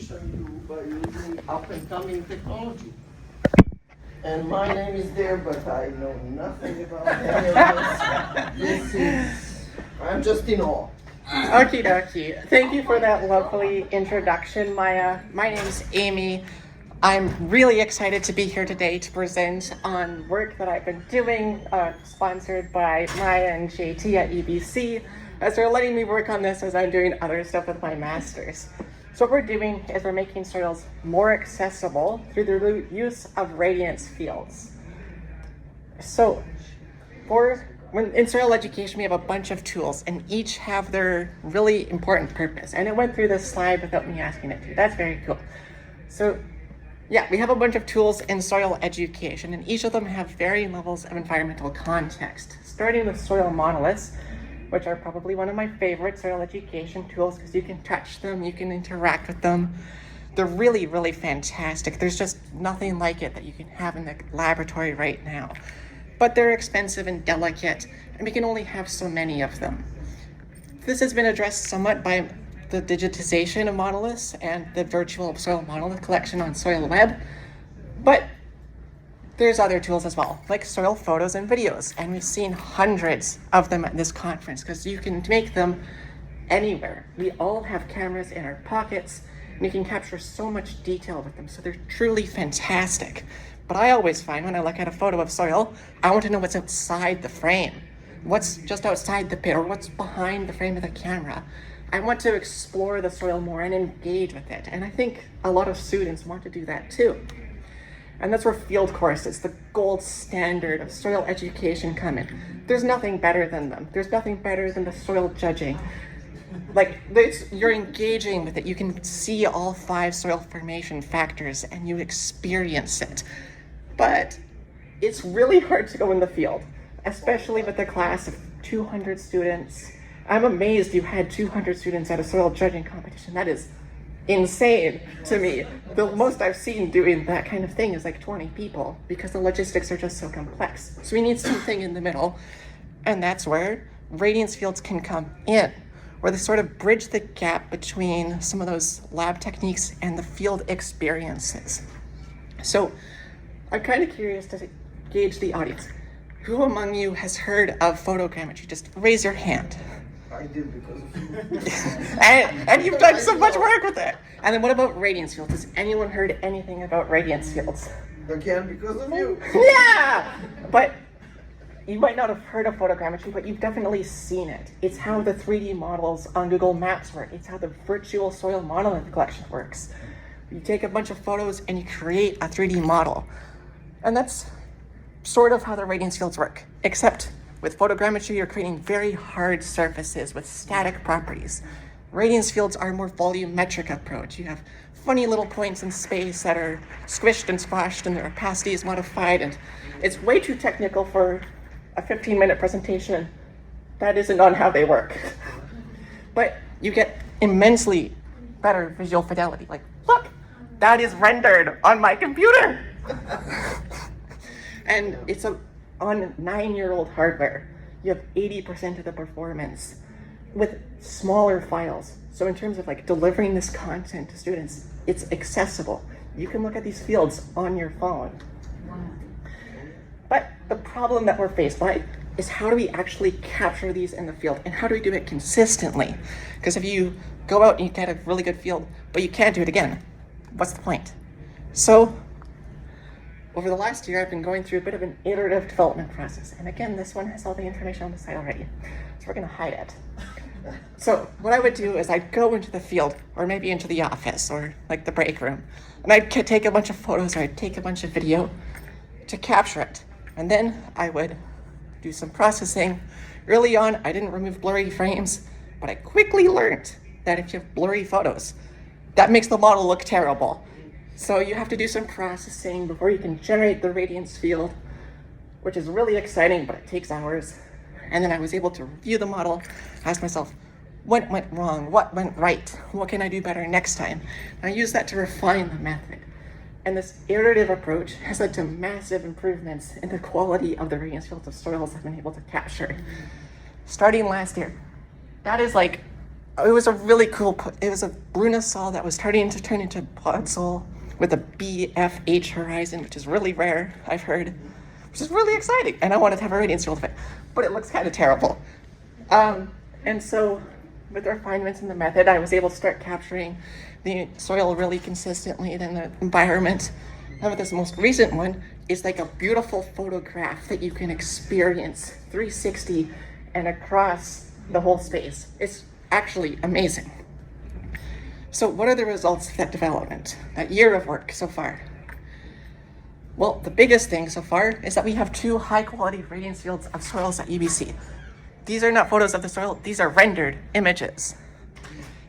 education you by using up-and-coming technology. And my name is there, but I know nothing about any of this. I'm just in awe. Okie dokie. Thank you for that lovely introduction, Maya. My name's Amy. I'm really excited to be here today to present on work that I've been doing, sponsored by Maya and JT at EBC, as they're letting me work on this as I'm doing other stuff with my master's. So what we're doing is we're making soils more accessible through the use of radiance fields. So in soil education, we have a bunch of tools and each have their really important purpose. And it went through this slide without me asking it to. That's very cool. So yeah, we have a bunch of tools in soil education and each of them have varying levels of environmental context, starting with soil monoliths, which are probably one of my favorite soil education tools because you can touch them, you can interact with them. They're really, really fantastic. There's just nothing like it that you can have in the laboratory right now. But they're expensive and delicate, and we can only have so many of them. This has been addressed somewhat by the digitization of monoliths and the virtual soil monolith collection on SoilWeb, but there's other tools as well, like soil photos and videos, and we've seen hundreds of them at this conference because you can make them anywhere. We all have cameras in our pockets, and you can capture so much detail with them, so they're truly fantastic. But I always find when I look at a photo of soil, I want to know what's outside the frame, what's just outside the pit, or what's behind the frame of the camera. I want to explore the soil more and engage with it, and I think a lot of students want to do that too. And that's where field courses, the gold standard of soil education, come in. There's nothing better than them. There's nothing better than the soil judging. Like, you're engaging with it. You can see all 5 soil formation factors and you experience it. But it's really hard to go in the field, especially with a class of 200 students. I'm amazed you had 200 students at a soil judging competition. That is insane to me. The most I've seen doing that kind of thing is like 20 people because the logistics are just so complex. So we need something in the middle, and that's where radiance fields can come in, where they sort of bridge the gap between some of those lab techniques and the field experiences. So I'm kind of curious to gauge the audience. Who among you has heard of photogrammetry? Just raise your hand. I did because of you. and you've done so much work with it. And then what about radiance fields? Has anyone heard anything about radiance fields? Again, because of you. Yeah! But you might not have heard of photogrammetry, but you've definitely seen it. It's how the 3D models on Google Maps work. It's how the virtual soil monolith collection works. You take a bunch of photos and you create a 3D model. And that's sort of how the radiance fields work, except with photogrammetry, you're creating very hard surfaces with static properties. Radiance fields are a more volumetric approach. You have funny little points in space that are squished and squashed and their opacity is modified, and it's way too technical for a 15-minute presentation. That isn't on how they work. But you get immensely better visual fidelity. Like, look, that is rendered on my computer. And it's on 9-year-old hardware. You have 80% of the performance with smaller files. So in terms of like delivering this content to students, it's accessible. You can look at these fields on your phone. But the problem that we're faced by is how do we actually capture these in the field, and how do we do it consistently? Because if you go out and you get a really good field, but you can't do it again, what's the point? So over the last year, I've been going through a bit of an iterative development process. And again, this one has all the information on the site already, so we're gonna hide it. So what I would do is I'd go into the field, or maybe into the office, or like the break room, and I'd take a bunch of photos, or I'd take a bunch of video to capture it. And then I would do some processing. Early on, I didn't remove blurry frames, but I quickly learned that if you have blurry photos, that makes the model look terrible. So you have to do some processing before you can generate the radiance field, which is really exciting, but it takes hours. And then I was able to review the model, ask myself, what went wrong? What went right? What can I do better next time? And I use that to refine the method. And this iterative approach has led to massive improvements in the quality of the radiance fields of soils I've been able to capture. Starting last year, that is like it was a really cool, it was a Brunasol that was starting to turn into Podsol with a BFH horizon, which is really rare, I've heard, which is really exciting. And I wanted to have a radiance field of it, but it looks kind of terrible. And so with refinements in the method, I was able to start capturing the soil really consistently in the environment. And with this most recent one, it's like a beautiful photograph that you can experience 360 and across the whole space. It's actually amazing. So what are the results of that development, that year of work so far? Well, the biggest thing so far is that we have 2 high-quality radiance fields of soils at UBC. These are not photos of the soil, these are rendered images.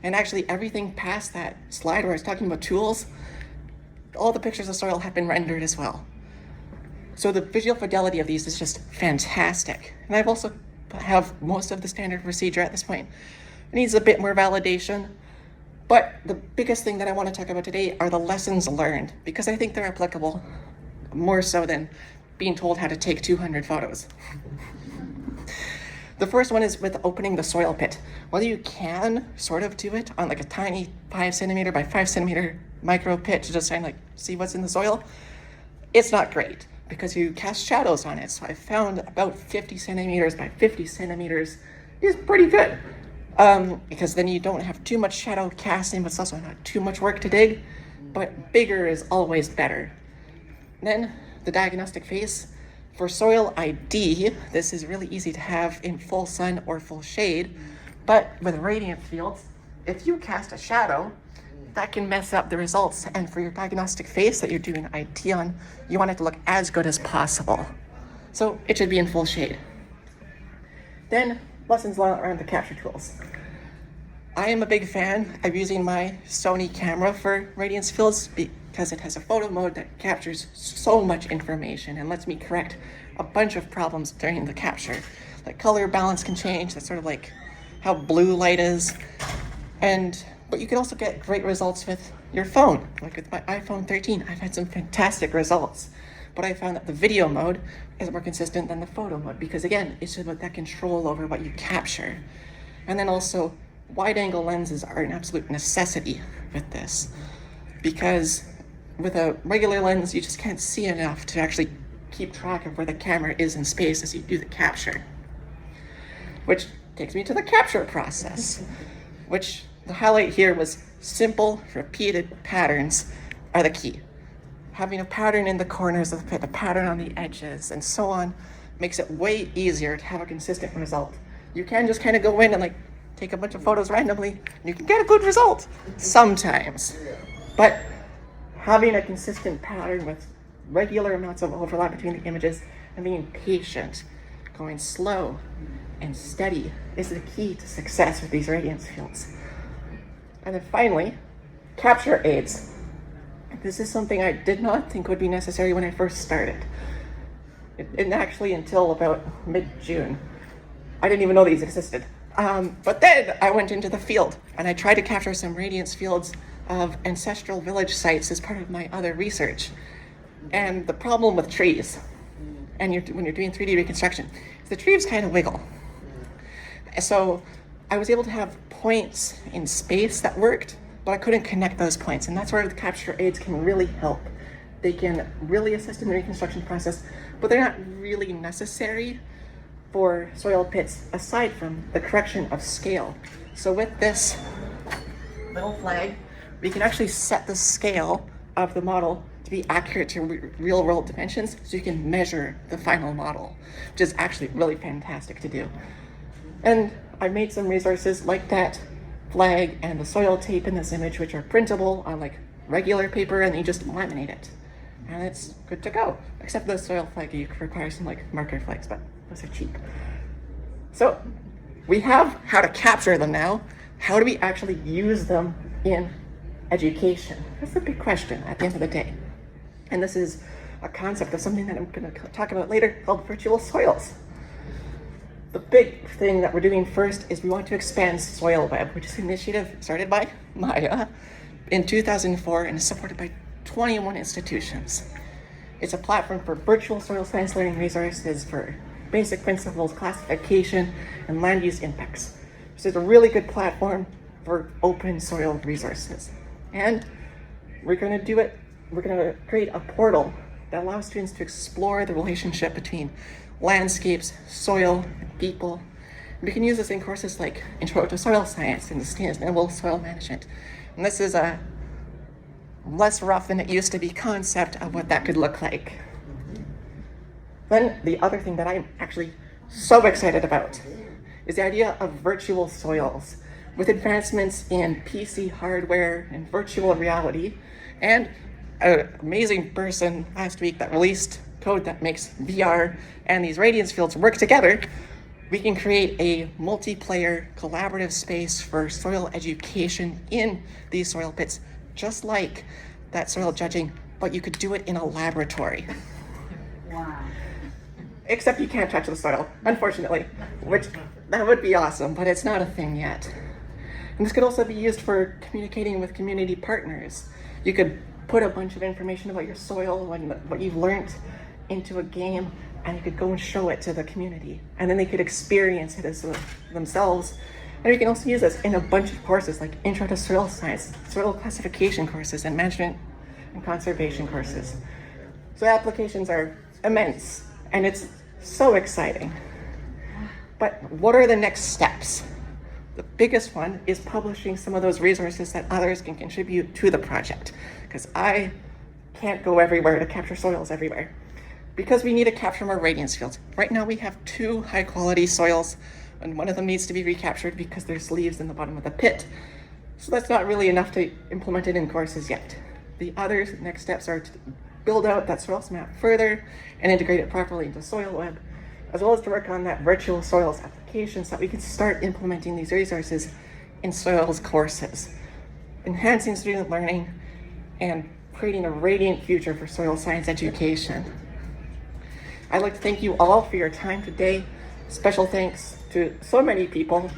And actually everything past that slide where I was talking about tools, all the pictures of soil have been rendered as well. So the visual fidelity of these is just fantastic. And I've also have most of the standard procedure at this point. It needs a bit more validation, but the biggest thing that I want to talk about today are the lessons learned, because I think they're applicable more so than being told how to take 200 photos. The first one is with opening the soil pit. Whether you can sort of do it on like a tiny 5 centimeter by 5 centimeter micro pit to just kind of like see what's in the soil, it's not great because you cast shadows on it. So I found about 50 centimeters by 50 centimeters is pretty good. Because then you don't have too much shadow casting, but it's also not too much work to dig, but bigger is always better. Then the diagnostic phase. For soil ID, this is really easy to have in full sun or full shade, but with radiance fields, if you cast a shadow, that can mess up the results. And for your diagnostic phase that you're doing ID on, you want it to look as good as possible. So it should be in full shade. Then lessons learned around the capture tools. I am a big fan of using my Sony camera for radiance fields because it has a photo mode that captures so much information and lets me correct a bunch of problems during the capture. Like color balance can change, that's sort of like how blue light is. But you can also get great results with your phone. Like with my iPhone 13, I've had some fantastic results. But I found that the video mode is more consistent than the photo mode because again, it's just about that control over what you capture. And then also, wide angle lenses are an absolute necessity with this because with a regular lens, you just can't see enough to actually keep track of where the camera is in space as you do the capture. Which takes me to the capture process, which the highlight here was simple, repeated patterns are the key. Having a pattern in the corners of the pit, a pattern on the edges, and so on, makes it way easier to have a consistent result. You can just kind of go in and like take a bunch of photos randomly, and you can get a good result sometimes. But having a consistent pattern with regular amounts of overlap between the images and being patient, going slow and steady is the key to success with these radiance fields. And then finally, capture aids. This is something I did not think would be necessary when I first started. And actually until about mid-June. I didn't even know these existed. But then I went into the field and I tried to capture some radiance fields of ancestral village sites as part of my other research. And the problem with trees, and when you're doing 3D reconstruction, is the trees kind of wiggle. So I was able to have points in space that worked, but I couldn't connect those points. And that's where the capture aids can really help. They can really assist in the reconstruction process, but they're not really necessary for soil pits aside from the correction of scale. So with this little flag, we can actually set the scale of the model to be accurate to real world dimensions so you can measure the final model, which is actually really fantastic to do. And I made some resources like that flag and the soil tape in this image, which are printable on like regular paper, and you just laminate it. And it's good to go. Except the soil flag, you require some like marker flags, but those are cheap. So we have how to capture them now. How do we actually use them in education? That's the big question at the end of the day. And this is a concept of something that I'm going to talk about later called virtual soils. The big thing that we're doing first is we want to expand SoilWeb, which is an initiative started by Maja in 2004 and is supported by 21 institutions. It's a platform for virtual soil science learning resources for basic principles, classification, and land use impacts. This is a really good platform for open soil resources. And we're going to create a portal that allows students to explore the relationship between landscapes, soil, people. We can use this in courses like Intro to Soil Science and Sustainable Soil Management. And this is a less rough than it used to be concept of what that could look like. Then the other thing that I'm actually so excited about is the idea of virtual soils. With advancements in PC hardware and virtual reality, and an amazing person last week that released code that makes VR and these Radiance fields work together, we can create a multiplayer collaborative space for soil education in these soil pits, just like that soil judging, but you could do it in a laboratory. Wow. Except you can't touch the soil, unfortunately, which that would be awesome, but it's not a thing yet. And this could also be used for communicating with community partners. You could put a bunch of information about your soil and what you've learned into a game, and you could go and show it to the community. And then they could experience it as themselves. And you can also use this in a bunch of courses like Intro to Soil Science, soil classification courses, and management and conservation courses. So applications are immense, and it's so exciting. But what are the next steps? The biggest one is publishing some of those resources that others can contribute to the project, because I can't go everywhere to capture soils everywhere, because we need to capture more Radiance fields. Right now we have 2 high quality soils, and one of them needs to be recaptured because there's leaves in the bottom of the pit. So that's not really enough to implement it in courses yet. The other next steps are to build out that soils map further and integrate it properly into SoilWeb, as well as to work on that virtual soils application so that we can start implementing these resources in soils courses, enhancing student learning and creating a radiant future for soil science education. I'd like to thank you all for your time today. Special thanks to so many people.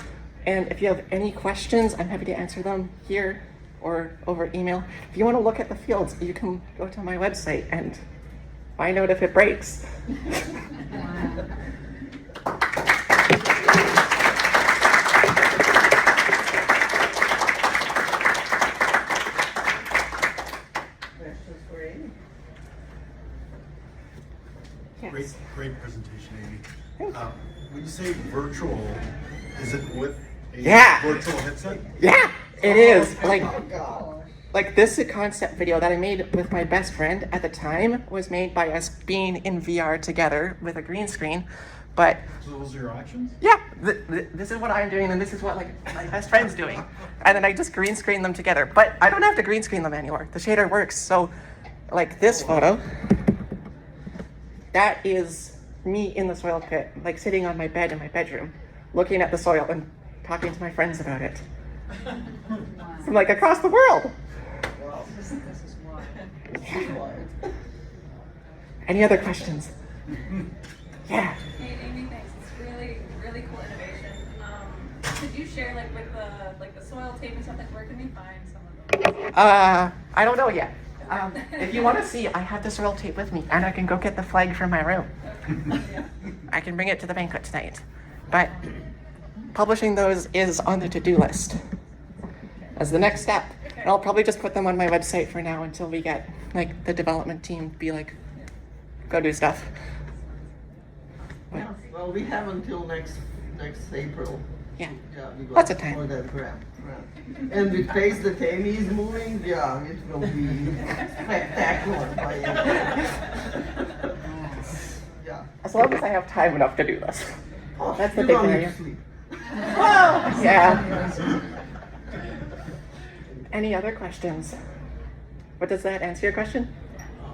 And if you have any questions, I'm happy to answer them here or over email. If you want to look at the fields, you can go to my website and find out if it breaks. Yes. Great presentation, Amy. When you say virtual, is it with a virtual headset? Yeah, it is. Like this concept video that I made with my best friend at the time was made by us being in VR together with a green screen. But So those are your actions? yeah, this is what I'm doing, and this is what like my best friend's doing, and then I just green screen them together. But I don't have to green screen them anymore. The shader works. So, like this photo, that is me in the soil pit, like sitting on my bed in my bedroom, looking at the soil and talking to my friends about it from like across the world. Wow. This is wild. Any other questions? Yeah. Hey, Amy, thanks. It's really, really cool innovation. Could you share with the soil tape and stuff? Like, where can we find some of those? I don't know yet. If you want to see, I have the soil tape with me, and I can go get the flag from my room. Yeah. I can bring it to the banquet tonight. But publishing those is on the to-do list as the next step. And I'll probably just put them on my website for now until we get like the development team to be like, go do stuff. Yeah, well, we have until next April. Yeah. Yeah, we got Lots of time. for that grant. And with pace that Amy is moving, yeah, it will be spectacular. Yeah. As long as I have time enough to do this. Oh, That's the you big don't need area. to sleep. Oh, yeah. Any other questions? What does that answer your question?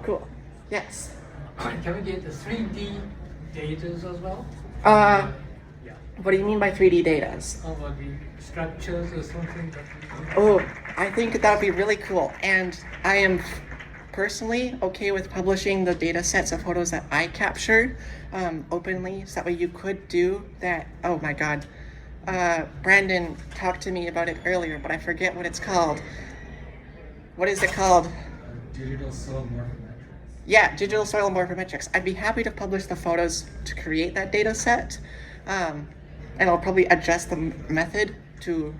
Cool. Yes. Can we get the 3D data as well? Uh, Yeah. what do you mean by 3D datas? How about the structures or something? Oh, I think that would be really cool. And I am personally okay with publishing the data sets of photos that I captured openly. So that way you could do that. Oh my God. Brandon talked to me about it earlier, but I forget what it's called. What is it called? Digital soil morphometrics. Yeah, digital soil morphometrics. I'd be happy to publish the photos to create that data set. and I'll probably adjust the method to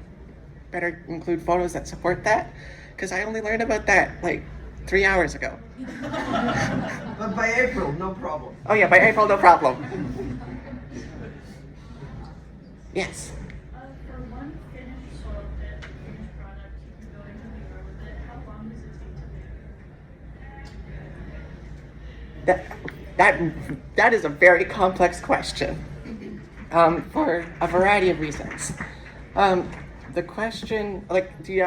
better include photos that support that, because I only learned about that like 3 hours ago. But by April, no problem. Oh yeah, by April, no problem. Yes. For one finished soil pit, finished product, you can go into the yard with it. How long does it take to make? That is a very complex question, for a variety of reasons. The question, like, do you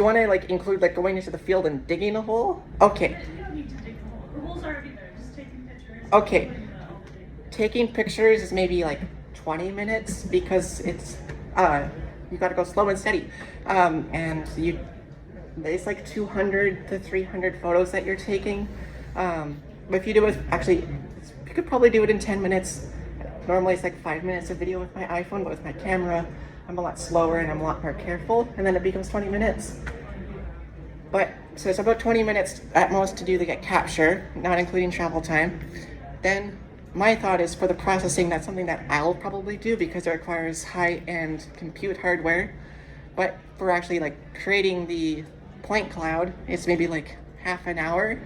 want to like include like going into the field and digging a hole? Okay. You don't need to dig the hole. The hole's already there. Just taking pictures. Okay. Putting the all the data. Taking pictures is maybe like 20 minutes because it's you got to go slow and steady, and it's like 200 to 300 photos that you're taking. If you do it, actually, you could probably do it in 10 minutes. Normally it's like 5 minutes of video with my iPhone, but with my camera, I'm a lot slower and I'm a lot more careful, and then it becomes 20 minutes. So it's about 20 minutes at most to do the capture, not including travel time. Then my thought is for the processing, that's something that I'll probably do because it requires high-end compute hardware. But for actually like creating the point cloud, it's maybe like half an hour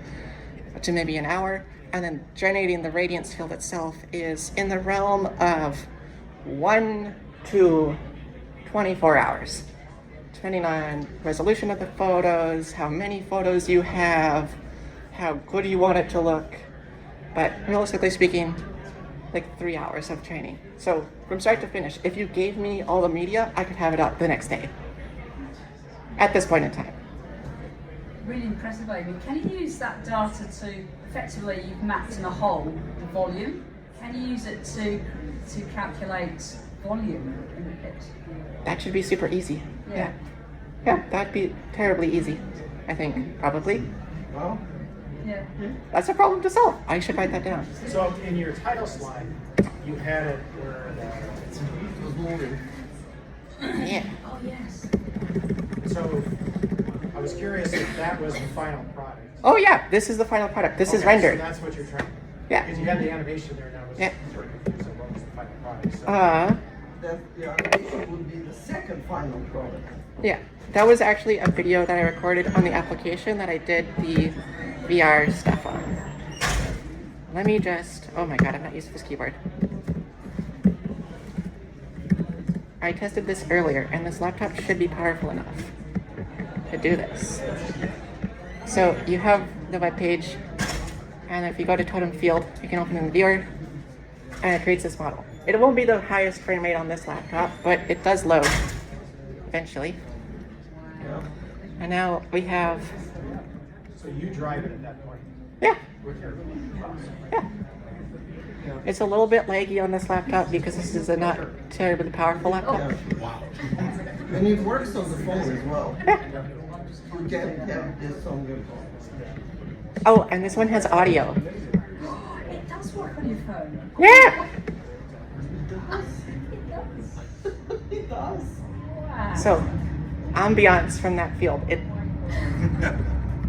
to maybe an hour. And then generating the radiance field itself is in the realm of 1 to 24 hours, depending on resolution of the photos, how many photos you have, how good you want it to look. But realistically speaking, like 3 hours of training. So from start to finish, if you gave me all the media, I could have it up the next day. At this point in time. Really impressive, Amy. Can you use that data to effectively you've mapped in a hole the volume? Can you use it to calculate volume in the pit? That should be super easy. Yeah. Yeah, that'd be terribly easy, I think, probably. Well, Yeah. That's a problem to solve. I should write that down. So in your title slide, you had it where it was moving. Yeah. Oh yes. so I was curious if that was the final product. Oh yeah, this is the final product. This is Okay, rendered. So that's what you're trying. Yeah. Because you had the animation there, and I was Yeah. sort of confused on what was the final product. So. That the animation would be the second final product. Yeah, that was actually a video that I recorded on the application that I did the VR stuff on. Let me just, oh my god, I'm not used to this keyboard. I tested this earlier, and this laptop should be powerful enough to do this. So you have the web page, and if you go to Totem Field, you can open in the viewer, and it creates this model. It won't be the highest frame rate on this laptop, but it does load eventually. Yeah. And now we have, So you drive it at that point yeah, with your mouse. yeah. It's a little bit laggy on this laptop because this is a not terribly powerful laptop. Yeah. Wow. And it works on the phone as well. Yeah. You can have this on your phone. Oh, and this one has audio. It does work on your phone. Yeah. It does. Wow. So, ambiance from that field.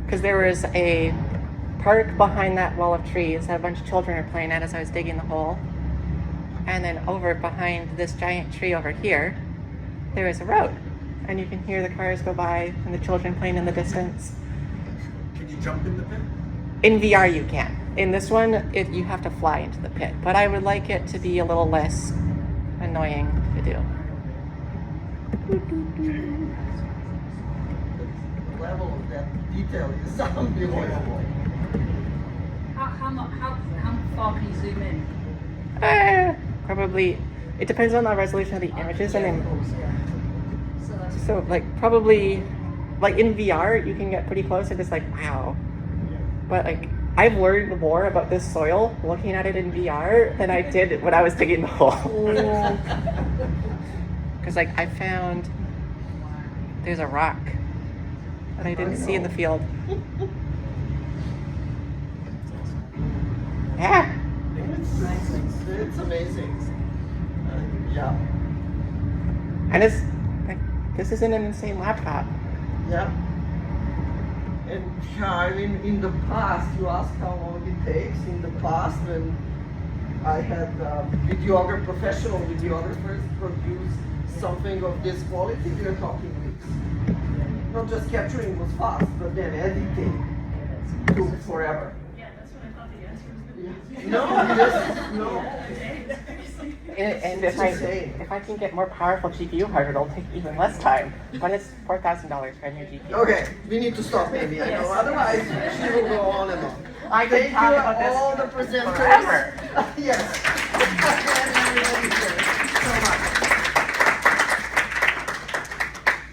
Because there was a park behind that wall of trees that a bunch of children are playing at as I was digging the hole. And then over behind this giant tree over here, there is a road. And you can hear the cars go by and the children playing in the distance. Can you jump in the pit? In VR you can. In this one, you have to fly into the pit. But I would like it to be a little less annoying to do. The level of that detail is unbelievable. How far can you zoom in? Probably, it depends on the resolution of the images. And then, So that's so like probably, like in VR, you can get pretty close and it's like, wow. But like, I've learned more about this soil looking at it in VR than I did when I was digging the hole. Because like I found there's a rock that I didn't see in the field. Yeah. It's amazing. Yeah. And it's like, this isn't an insane laptop. Yeah. And yeah, I mean, in the past, you ask how long it takes. In the past, when I had professional videographers produce something of this quality. We are talking weeks. Not just capturing was fast, but then editing took forever. Yeah, that's what I thought the answer was gonna be. No, no. And It's if insane. I can get more powerful GPU hardware, it'll take even less time. But it's $4,000 for a new GPU. Okay, we need to stop, Amy. I know. Otherwise, she will go on and on. I could Thank talk you, about this all the presenters. forever. Yes. And everybody here.